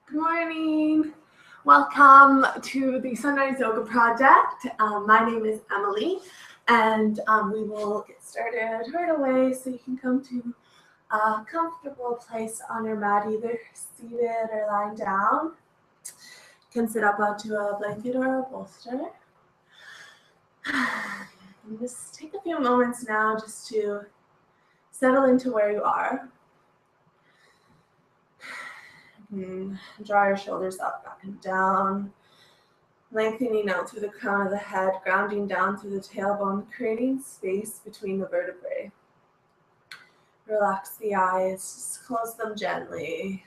Good morning. Welcome to the Sunrise Yoga Project. My name is Emily, and we will get started right away so you can come to a comfortable place on your mat, either seated or lying down. You can sit up onto a blanket or a bolster. And just take a few moments now just to settle into where you are. Draw your shoulders up, back and down, lengthening out through the crown of the head, grounding down through the tailbone, creating space between the vertebrae. Relax the eyes, just close them gently.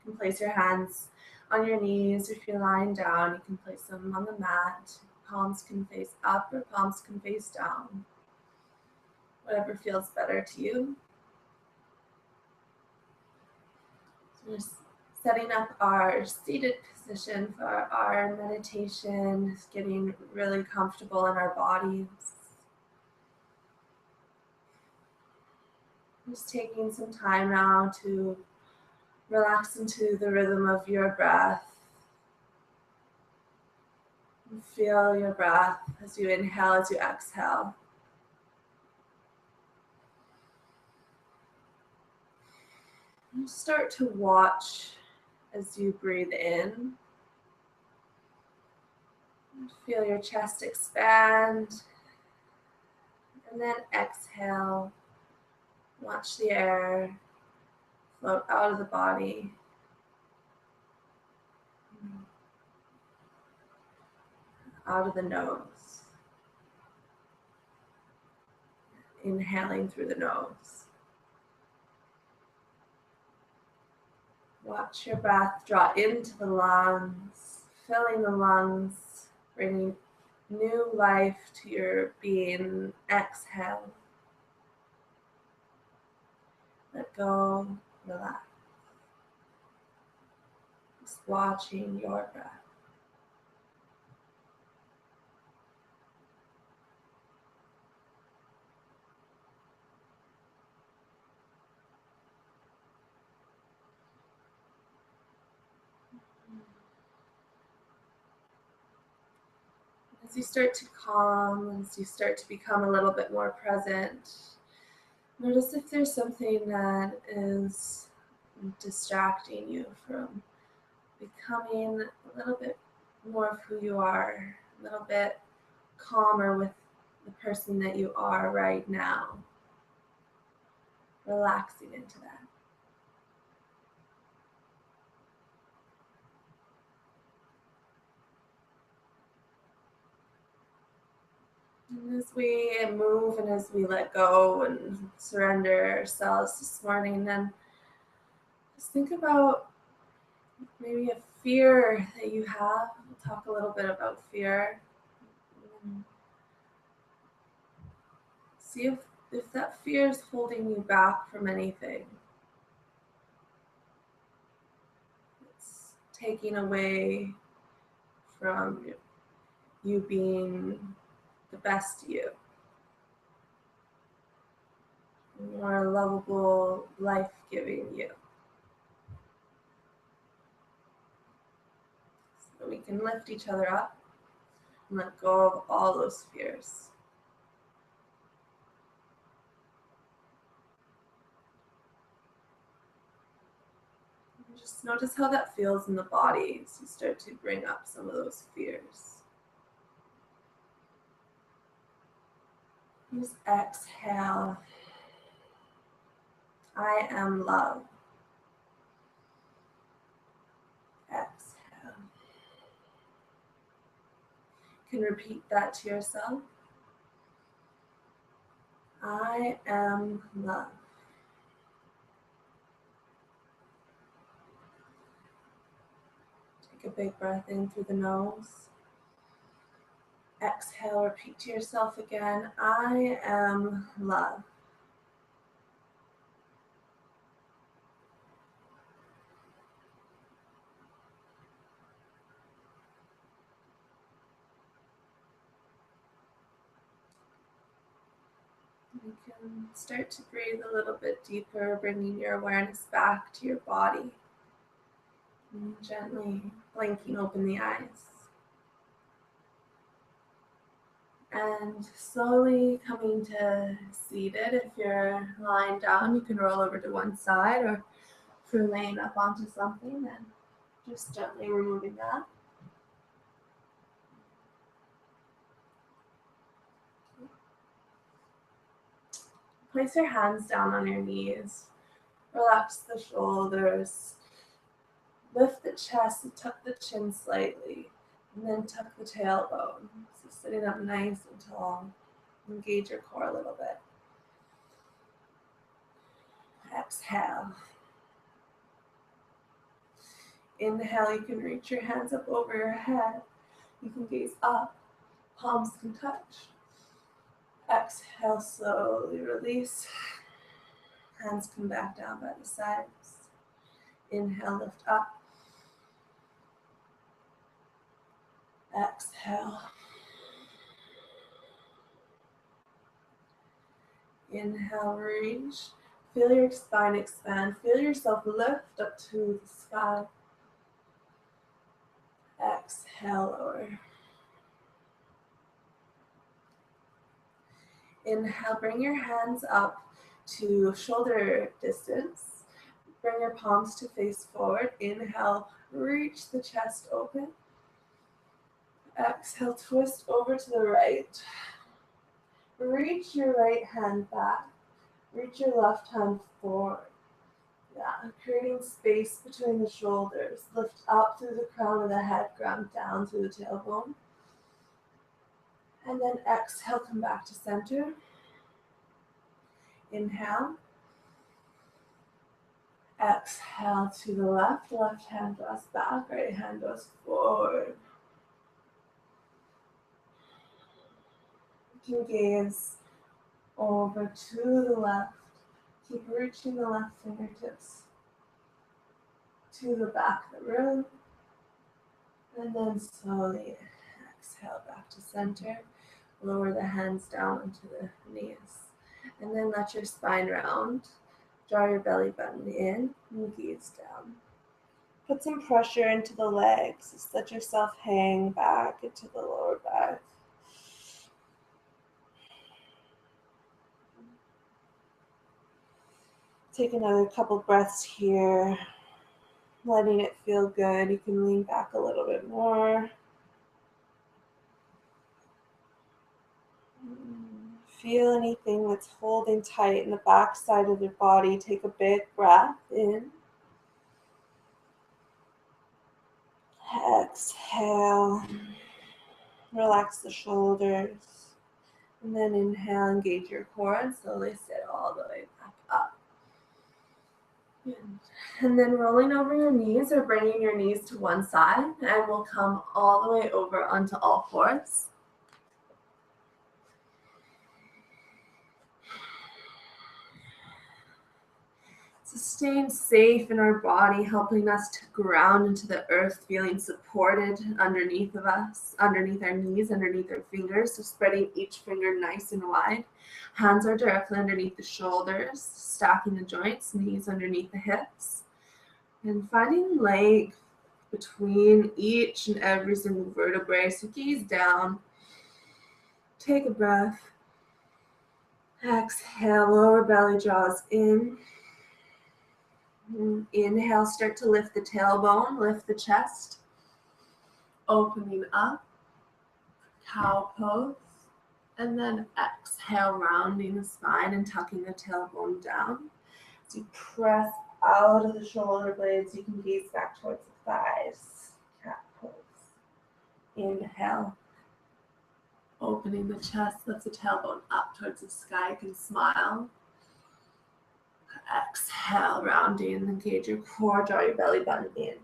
You can place your hands on your knees. If you're lying down, you can place them on the mat. Palms can face up or palms can face down. Whatever feels better to you. So just setting up our seated position for our meditation, getting really comfortable in our bodies. Just taking some time now to relax into the rhythm of your breath. And feel your breath as you inhale, as you exhale. And start to watch as you breathe in. Feel your chest expand. And then exhale. Watch the air float out of the body. Out of the nose. Inhaling through the nose. Watch your breath draw into the lungs, filling the lungs, bringing new life to your being. Exhale. Let go, relax. Just watching your breath. As you start to calm, as you start to become a little bit more present, notice if there's something that is distracting you from becoming a little bit more of who you are, a little bit calmer with the person that you are right now. Relaxing into that. And as we move and as we let go and surrender ourselves this morning, then just think about maybe a fear that you have. We'll talk a little bit about fear. See if that fear is holding you back from anything. It's taking away from you being the best you. More lovable, life-giving you. So we can lift each other up and let go of all those fears. And just notice how that feels in the body as you start to bring up some of those fears. Just exhale. I am love. Exhale. You can repeat that to yourself. I am love. Take a big breath in through the nose. Exhale, repeat to yourself again. I am love. You can start to breathe a little bit deeper, bringing your awareness back to your body. And gently blinking open the eyes. And slowly coming to seated. If you're lying down, you can roll over to one side, or if you're laying up onto something, then just gently removing that. Place your hands down on your knees. Relax the shoulders. Lift the chest and tuck the chin slightly. And then tuck the tailbone. So sitting up nice and tall. Engage your core a little bit. Exhale. Inhale, you can reach your hands up over your head. You can gaze up. Palms can touch. Exhale, slowly release. Hands come back down by the sides. Inhale, lift up. Exhale. Inhale, reach. Feel your spine expand. Feel yourself lift up to the sky. Exhale, lower. Inhale, bring your hands up to shoulder distance. Bring your palms to face forward. Inhale, reach the chest open. Exhale, twist over to the right. Reach your right hand back. Reach your left hand forward. Yeah, creating space between the shoulders. Lift up through the crown of the head, ground down through the tailbone. And then exhale, come back to center. Inhale. Exhale to the left. Left hand draws back, right hand goes forward. You can gaze over to the left. Keep reaching the left fingertips to the back of the room. And then slowly exhale back to center. Lower the hands down into the knees. And then let your spine round. Draw your belly button in and gaze down. Put some pressure into the legs. Just let yourself hang back into the lower back. Take another couple breaths here. Letting it feel good. You can lean back a little bit more. Feel anything that's holding tight in the back side of your body. Take a big breath in. Exhale. Relax the shoulders. And then inhale, engage your core and slowly sit all the way back up. And then rolling over your knees or bringing your knees to one side, and we'll come all the way over onto all fours. So staying safe in our body, helping us to ground into the earth, feeling supported underneath of us, underneath our knees, underneath our fingers. So spreading each finger nice and wide. Hands are directly underneath the shoulders, stacking the joints, knees underneath the hips. And finding length between each and every single vertebrae. So gaze down. Take a breath. Exhale, lower belly draws in. Inhale, start to lift the tailbone, lift the chest. Opening up, cow pose. And then exhale, rounding the spine and tucking the tailbone down. As you press out of the shoulder blades, you can gaze back towards the thighs. Cat pose. Inhale. Opening the chest, lift the tailbone up towards the sky. You can smile. Exhale, rounding, engage your core, draw your belly button in.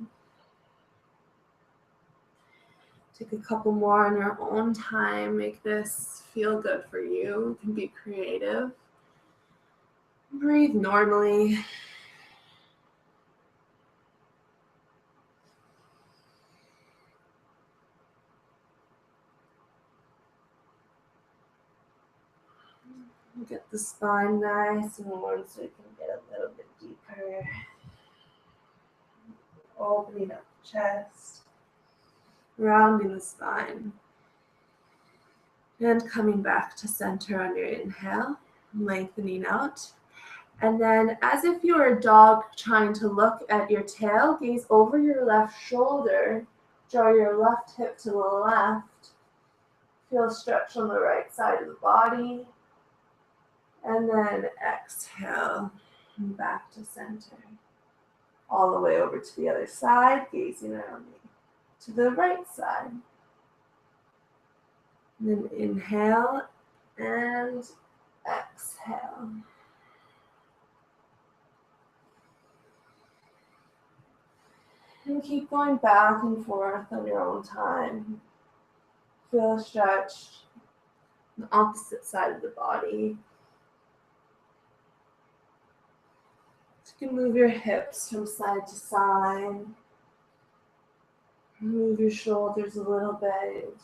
Take a couple more on your own time. Make this feel good for you. You can be creative. Breathe normally. Get the spine nice and warm so you can get a little bit deeper. opening up the chest, rounding the spine, and coming back to center on your inhale, lengthening out. And then as if you were a dog trying to look at your tail, gaze over your left shoulder, draw your left hip to the left, feel stretch on the right side of the body, and then exhale back to center. All the way over to the other side, gazing around to the right side. And then inhale and exhale. And keep going back and forth on your own time. Feel stretched on the opposite side of the body. You can move your hips from side to side. Move your shoulders a little bit.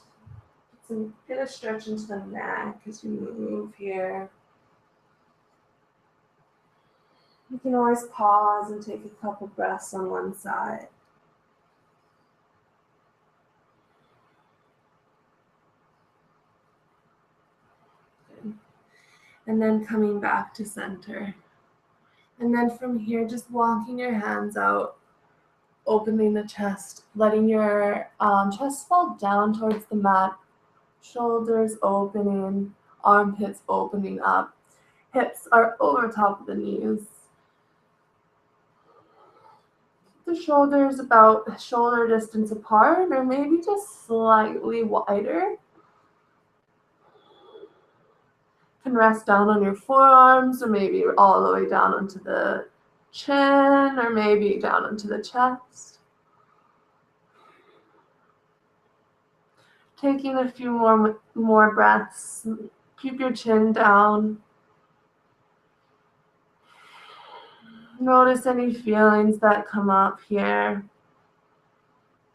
Get a stretch into the neck as you move here. You can always pause and take a couple breaths on one side. Good. And then coming back to center. And then from here, just walking your hands out, opening the chest, letting your chest fall down towards the mat, shoulders opening, armpits opening up, hips are over top of the knees. Keep the shoulders about shoulder distance apart or maybe just slightly wider. You can rest down on your forearms or maybe all the way down onto the chin or maybe down onto the chest. Taking a few more breaths. Keep your chin down. Notice any feelings that come up here.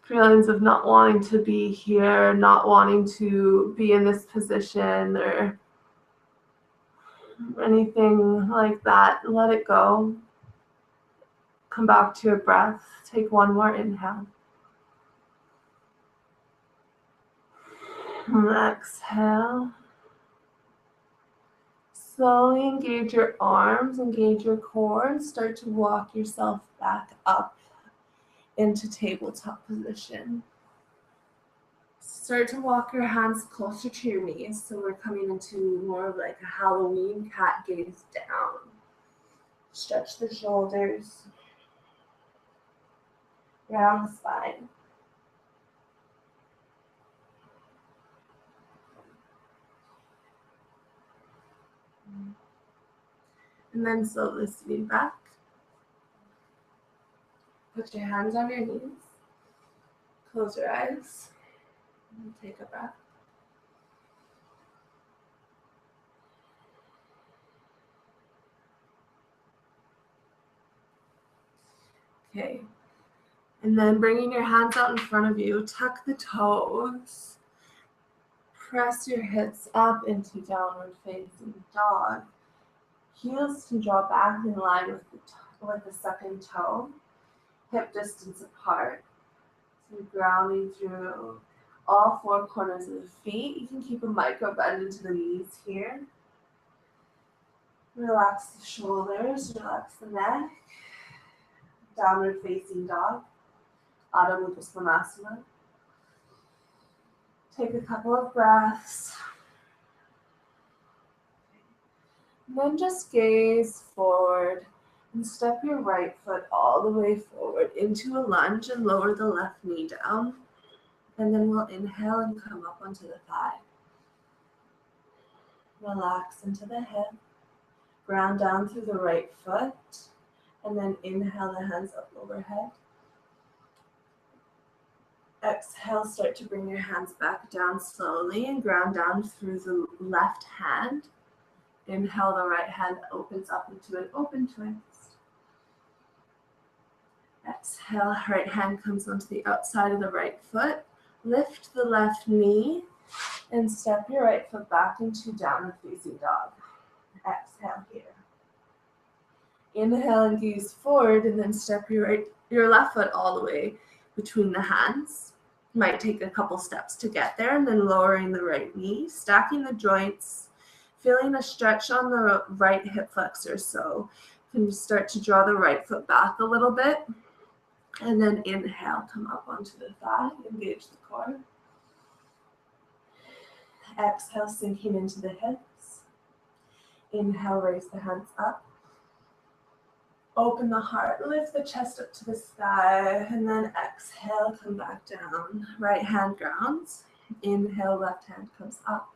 Feelings of not wanting to be here, not wanting to be in this position or anything like that. Let it go. Come back to your breath. Take one more inhale. And exhale. Slowly engage your arms, engage your core, and start to walk yourself back up into tabletop position. Start to walk your hands closer to your knees, so we're coming into more of like a Halloween cat gaze down. Stretch the shoulders, round the spine. And then slowly sitting back. Put your hands on your knees. Close your eyes. And take a breath. Okay. And then bringing your hands out in front of you, tuck the toes. Press your hips up into downward facing dog. Heels can draw back in line with the second toe. Hip distance apart. So you're grounding through all four corners of the feet. You can keep a micro bend into the knees here. Relax the shoulders, relax the neck. Downward facing dog. Adho Mukha Svanasana. Take a couple of breaths. And then just gaze forward and step your right foot all the way forward into a lunge and lower the left knee down. And then we'll inhale and come up onto the thigh. Relax into the hip. Ground down through the right foot. And then inhale the hands up overhead. Exhale, start to bring your hands back down slowly and ground down through the left hand. Inhale, the right hand opens up into an open twist. Exhale, right hand comes onto the outside of the right foot. Lift the left knee and step your right foot back into downward facing dog. Exhale here. Inhale and gaze forward, and then step your left foot all the way between the hands. Might take a couple steps to get there, and then lowering the right knee, stacking the joints, feeling a stretch on the right hip flexor. So you can start to draw the right foot back a little bit, and then inhale, come up onto the thigh, engage the core. Exhale, sinking into the hips. Inhale, raise the hands up. Open the heart, lift the chest up to the sky, and then exhale, come back down. Right hand grounds. Inhale, left hand comes up.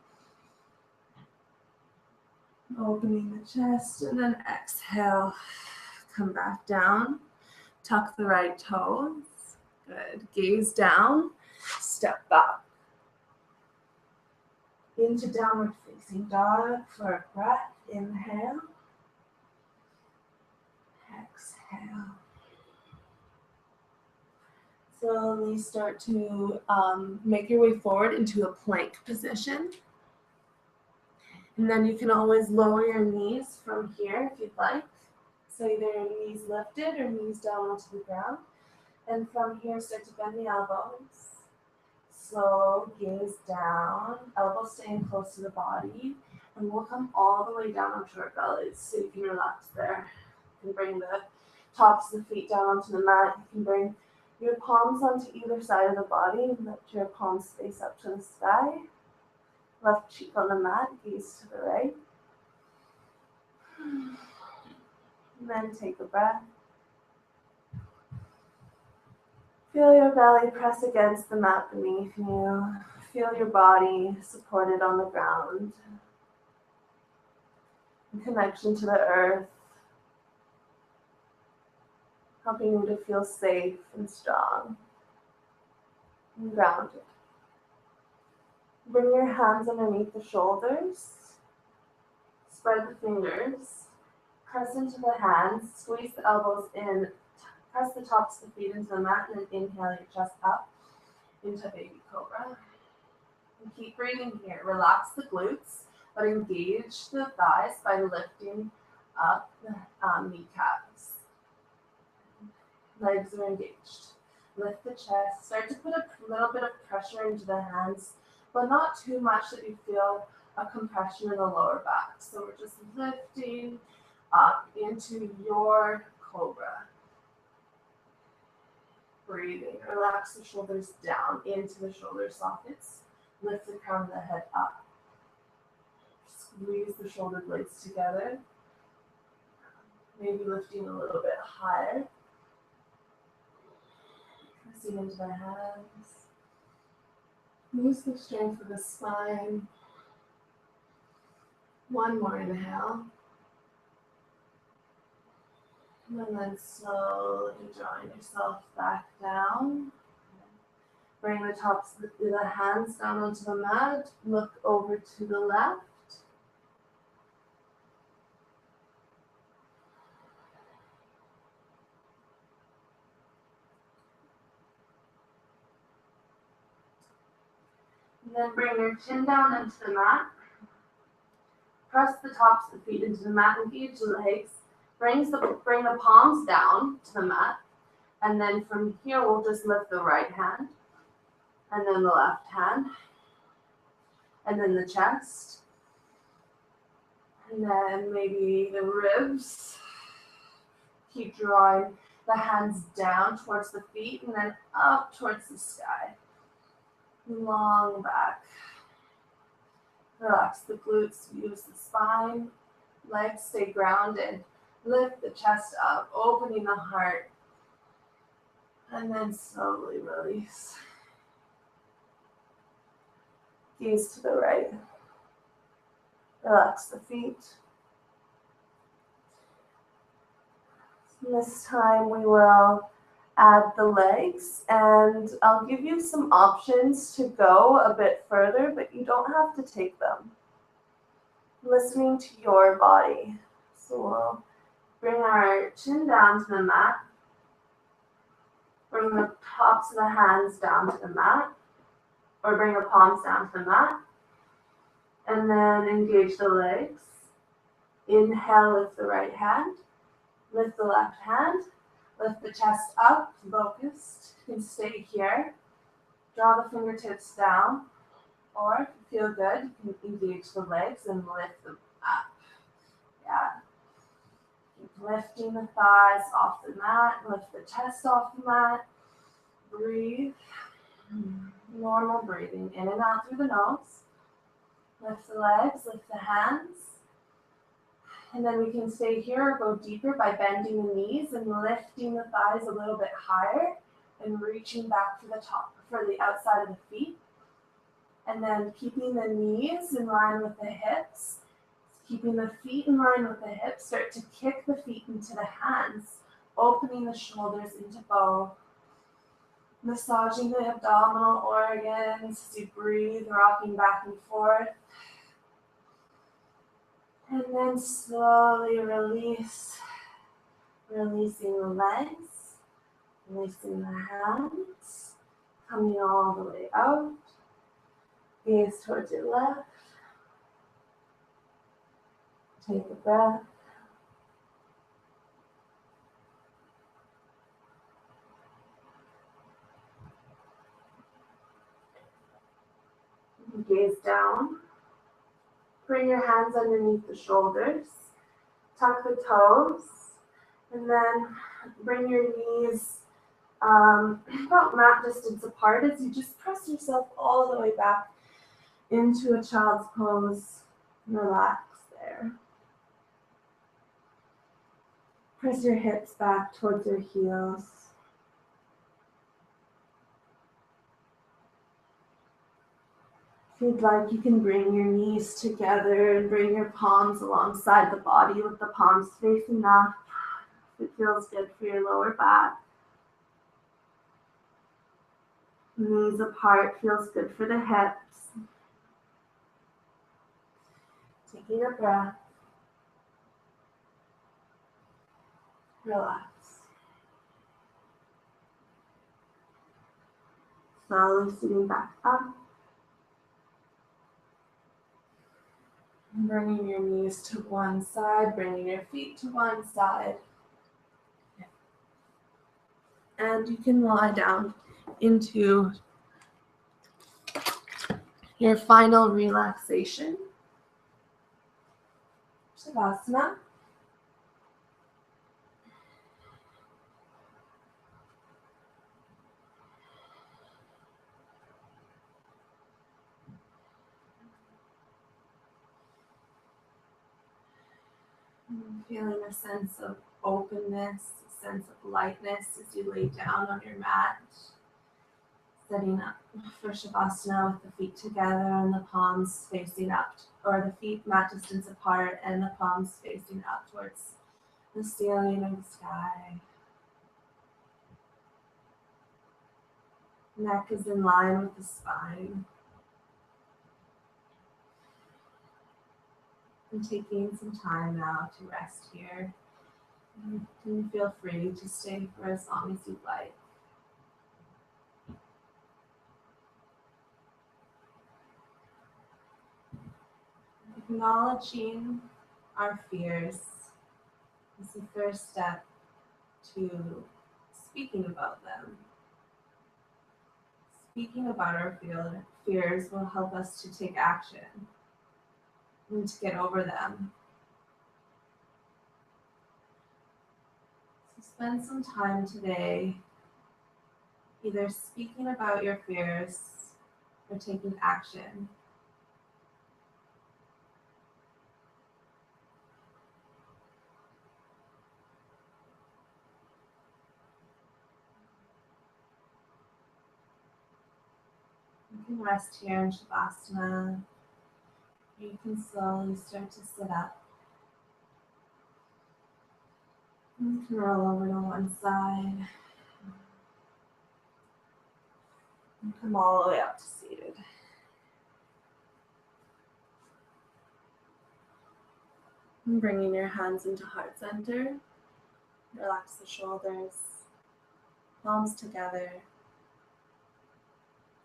Opening the chest, and then exhale, come back down. Tuck the right toes. Good. Gaze down, step back. Into downward facing dog for a breath. Inhale. Exhale. Slowly start to make your way forward into a plank position. And then you can always lower your knees from here if you'd like. So either your knees lifted or knees down onto the ground. And from here, start to bend the elbows. Slow gaze down, elbows staying close to the body. And we'll come all the way down onto our bellies, so you can relax there. You can bring the tops of the feet down onto the mat. You can bring your palms onto either side of the body and lift your palms face up to the sky. Left cheek on the mat, gaze to the right. And then take a breath. Feel your belly press against the mat beneath you. Feel your body supported on the ground. In connection to the earth, helping you to feel safe and strong and grounded. Bring your hands underneath the shoulders. Spread the fingers. Press into the hands. Squeeze the elbows in. Press the tops of the feet into the mat, and then inhale your chest up into baby cobra. And keep breathing here. Relax the glutes, but engage the thighs by lifting up the kneecaps. Legs are engaged. Lift the chest. Start to put a little bit of pressure into the hands, but not too much that you feel a compression in the lower back. So we're just lifting up into your cobra. Breathing. Relax the shoulders down into the shoulder sockets. Lift the crown of the head up. Squeeze the shoulder blades together. Maybe lifting a little bit higher. Pressing into the hands. Use the strength of the spine. One more inhale. And then slowly drawing yourself back down. Bring the tops of the hands down onto the mat. Look over to the left. And then bring your chin down into the mat. Press the tops of the feet into the mat. Engage the legs. Bring the palms down to the mat. And then from here, we'll just lift the right hand. And then the left hand. And then the chest. And then maybe the ribs. Keep drawing the hands down towards the feet and then up towards the sky. Long back. Relax the glutes, use the spine. Legs stay grounded. Lift the chest up, opening the heart. And then slowly release. Gaze to the right. Relax the feet. This time we will add the legs, and I'll give you some options to go a bit further, but you don't have to take them. Listening to your body. So we'll bring our chin down to the mat. Bring the tops of the hands down to the mat, or bring the palms down to the mat. And then engage the legs. Inhale, lift the right hand. Lift the left hand, lift the chest up, focused. You can stay here. Draw the fingertips down, or if you feel good, you can engage the legs and lift them up. Yeah. Keep lifting the thighs off the mat, lift the chest off the mat. Breathe. Normal breathing in and out through the nose. Lift the legs, lift the hands. And then we can stay here or go deeper by bending the knees and lifting the thighs a little bit higher and reaching back to the top for the outside of the feet. And then keeping the knees in line with the hips, keeping the feet in line with the hips. Start to kick the feet into the hands, opening the shoulders into bow. Massaging the abdominal organs as you breathe, rocking back and forth. And then slowly release, releasing the legs, releasing the hands, coming all the way out. Gaze towards your left. Take a breath. Gaze down. Bring your hands underneath the shoulders. Tuck the toes. And then bring your knees about mat distance apart as you just press yourself all the way back into a child's pose. Relax there. Press your hips back towards your heels. If you'd like, you can bring your knees together and bring your palms alongside the body with the palms facing up. If it feels good for your lower back. Knees apart feels good for the hips. Taking a breath. Relax. Slowly sitting back up. Bringing your knees to one side, bringing your feet to one side. And you can lie down into your final relaxation. Shavasana. Feeling a sense of openness, a sense of lightness as you lay down on your mat. Setting up for Shavasana with the feet together and the palms facing up, or the feet mat distance apart and the palms facing up towards the ceiling or the sky. Neck is in line with the spine. And taking some time now to rest here. You can feel free to stay for as long as you'd like. Acknowledging our fears is the first step to speaking about them. Speaking about our fears will help us to take action and to get over them. So spend some time today either speaking about your fears or taking action. You can rest here in Shavasana. You can slowly start to sit up. You can roll over to one side. And come all the way up to seated. And bringing your hands into heart center. Relax the shoulders. Palms together.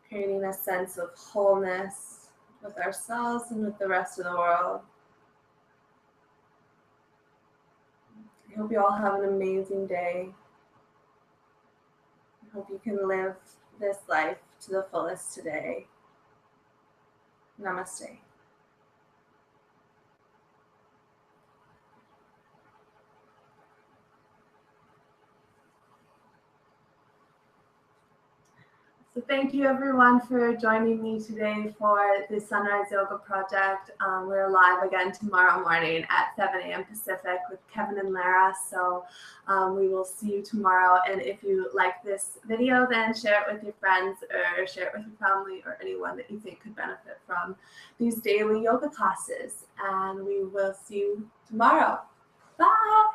Creating a sense of wholeness with ourselves and with the rest of the world. I hope you all have an amazing day. I hope you can live this life to the fullest today. Namaste. So thank you everyone for joining me today for the Sunrise Yoga Project. We're live again tomorrow morning at 7 a.m. Pacific with Kevin and Lara. So we will see you tomorrow. And if you like this video, then share it with your friends or share it with your family or anyone that you think could benefit from these daily yoga classes. And we will see you tomorrow. Bye.